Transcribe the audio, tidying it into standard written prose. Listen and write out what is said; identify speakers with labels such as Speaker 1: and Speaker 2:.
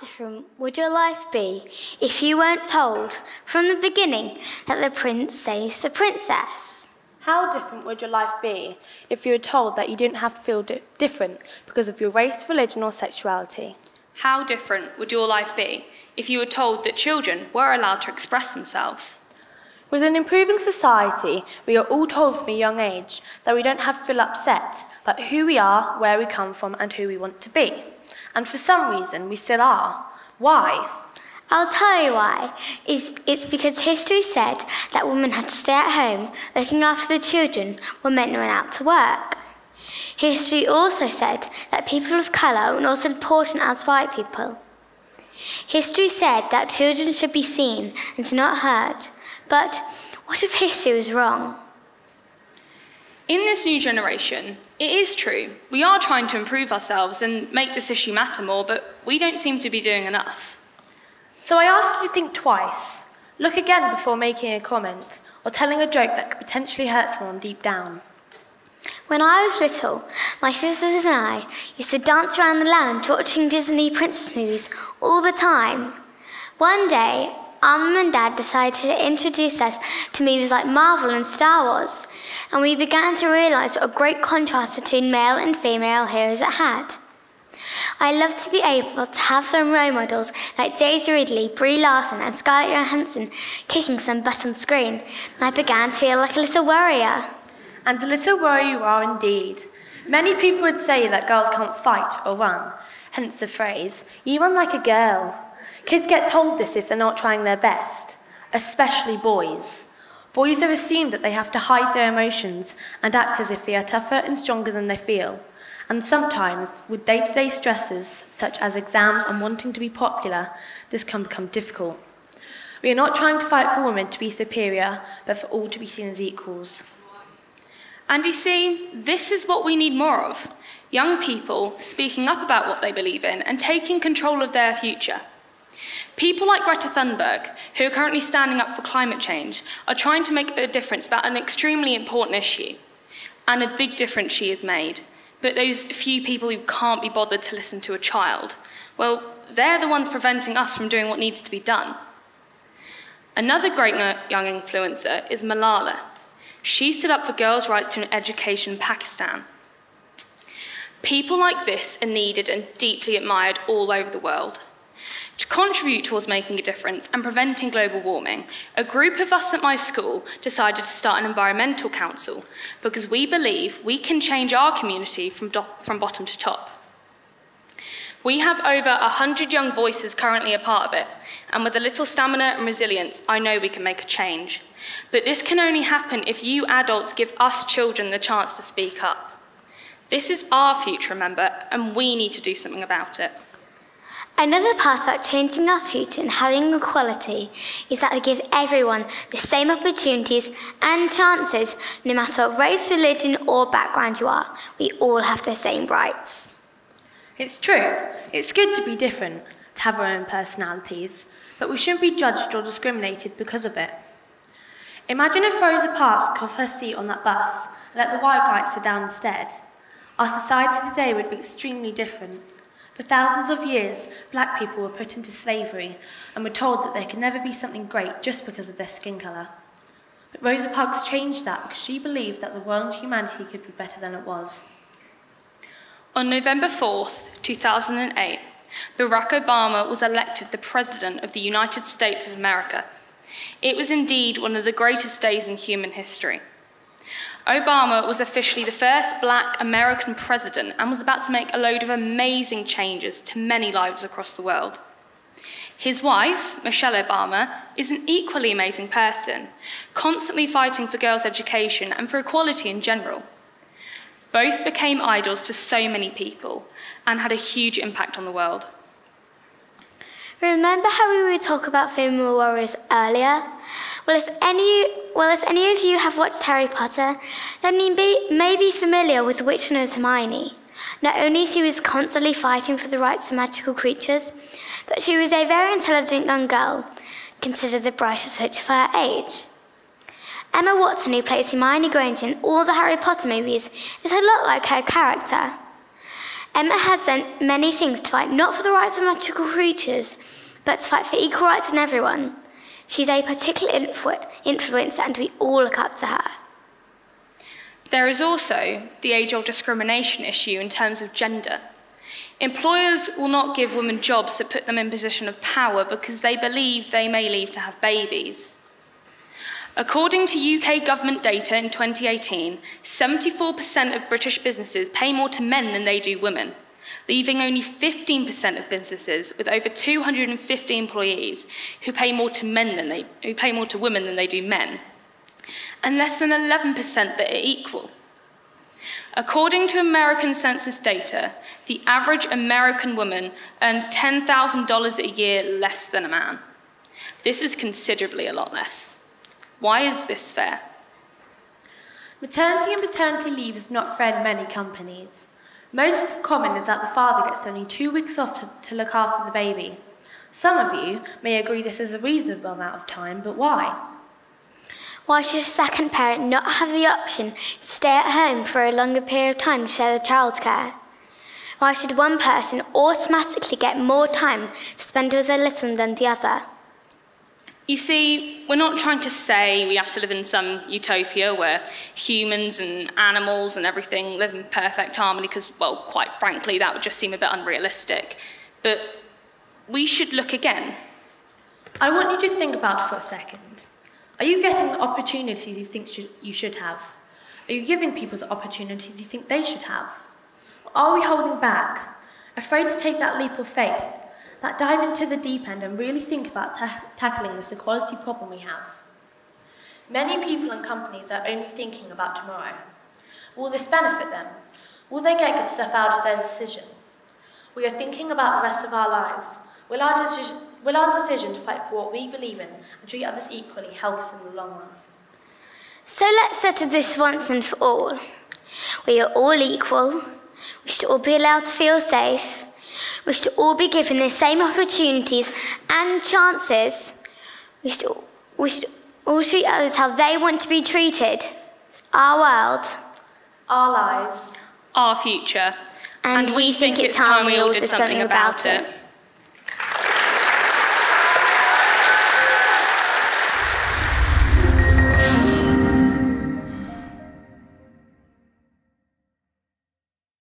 Speaker 1: different would your life be if you weren't told from the beginning that the prince saves the princess?
Speaker 2: How different would your life be if you were told that you didn't have to feel different because of your race, religion, or sexuality?
Speaker 3: How different would your life be if you were told that children were allowed to express themselves?
Speaker 2: With an improving society, we are all told from a young age that we don't have to feel upset about who we are, where we come from, and who we want to be. And for some reason, we still are. Why?
Speaker 1: I'll tell you why. It's because history said that women had to stay at home looking after the children when men went out to work. History also said that people of colour were not as important as white people. History said that children should be seen and not heard. But what if history was wrong?
Speaker 3: In this new generation, it is true. We are trying to improve ourselves and make this issue matter more, but we don't seem to be doing enough.
Speaker 2: So I ask you to think twice. Look again before making a comment or telling a joke that could potentially hurt someone deep down.
Speaker 1: When I was little, my sisters and I used to dance around the lounge watching Disney princess movies all the time. One day, our mum and dad decided to introduce us to movies like Marvel and Star Wars, and we began to realise what a great contrast between male and female heroes it had. I loved to be able to have some role models like Daisy Ridley, Brie Larson and Scarlett Johansson kicking some butt on screen, and I began to feel like a little warrior.
Speaker 2: And a little warrior you are indeed. Many people would say that girls can't fight or run, hence the phrase, "You run like a girl." Kids get told this if they're not trying their best, especially boys. Boys are assumed that they have to hide their emotions and act as if they are tougher and stronger than they feel. And sometimes, with day-to-day stresses, such as exams and wanting to be popular, this can become difficult. We are not trying to fight for women to be superior, but for all to be seen as equals.
Speaker 3: And you see, this is what we need more of. Young people speaking up about what they believe in and taking control of their future. People like Greta Thunberg, who are currently standing up for climate change, are trying to make a difference about an extremely important issue. And a big difference she has made. But those few people who can't be bothered to listen to a child, well, they're the ones preventing us from doing what needs to be done. Another great young influencer is Malala. She stood up for girls' rights to an education in Pakistan. People like this are needed and deeply admired all over the world. To contribute towards making a difference and preventing global warming, a group of us at my school decided to start an environmental council because we believe we can change our community from bottom to top. We have over 100 young voices currently a part of it, and with a little stamina and resilience, I know we can make a change. But this can only happen if you adults give us children the chance to speak up. This is our future, remember, and we need to do something about it.
Speaker 1: Another part about changing our future and having equality is that we give everyone the same opportunities and chances, no matter what race, religion or background you are. We all have the same rights.
Speaker 2: It's true. It's good to be different, to have our own personalities, but we shouldn't be judged or discriminated because of it. Imagine if Rosa Parks took off her seat on that bus and let the white guy sit down instead. Our society today would be extremely different. For thousands of years, black people were put into slavery and were told that they could never be something great just because of their skin colour. But Rosa Parks changed that because she believed that the world and humanity could be better than it was.
Speaker 3: On November 4th, 2008, Barack Obama was elected the President of the United States of America. It was indeed one of the greatest days in human history. Obama was officially the first black American president and was about to make a load of amazing changes to many lives across the world. His wife, Michelle Obama, is an equally amazing person, constantly fighting for girls' education and for equality in general. Both became idols to so many people and had a huge impact on the world.
Speaker 1: Remember how we would talk about female warriors earlier? Well, if any of you have watched Harry Potter, then you may be familiar with the witch known as Hermione. Not only she was constantly fighting for the rights of magical creatures, but she was a very intelligent young girl, considered the brightest witch of her age. Emma Watson, who plays Hermione Granger in all the Harry Potter movies, is a lot like her character. Emma has done many things to fight not for the rights of magical creatures, but to fight for equal rights in everyone. She's a particular influencer and we all look up to her.
Speaker 3: There is also the age-old discrimination issue in terms of gender. Employers will not give women jobs that put them in a position of power because they believe they may leave to have babies. According to UK government data in 2018, 74% of British businesses pay more to men than they do women, leaving only 15% of businesses with over 250 employees who pay more to women than they do men, and less than 11% that are equal. According to American Census data, the average American woman earns $10,000 a year less than a man. This is considerably a lot less. Why is this fair?
Speaker 2: Maternity and paternity leave is not fair in many companies. Most common is that the father gets only 2 weeks off to look after the baby. Some of you may agree this is a reasonable amount of time, but why?
Speaker 1: Why should a second parent not have the option to stay at home for a longer period of time to share the childcare? Why should one person automatically get more time to spend with their little one than the other?
Speaker 3: You see, we're not trying to say we have to live in some utopia where humans and animals and everything live in perfect harmony because, well, quite frankly, that would just seem a bit unrealistic. But we should look again.
Speaker 2: I want you to think about it for a second. Are you getting the opportunities you think you should have? Are you giving people the opportunities you think they should have? Or are we holding back, afraid to take that leap of faith, that dive into the deep end and really think about tackling this equality problem we have? Many people and companies are only thinking about tomorrow. Will this benefit them? Will they get good stuff out of their decision? We are thinking about the rest of our lives. Will our decision to fight for what we believe in and treat others equally help us in the long run?
Speaker 1: So let's settle this once and for all. We are all equal. We should all be allowed to feel safe. We should all be given the same opportunities and chances. We should all treat others how they want to be treated. It's our world.
Speaker 2: Our lives.
Speaker 3: Our future.
Speaker 1: And we think it's time we all did something about it.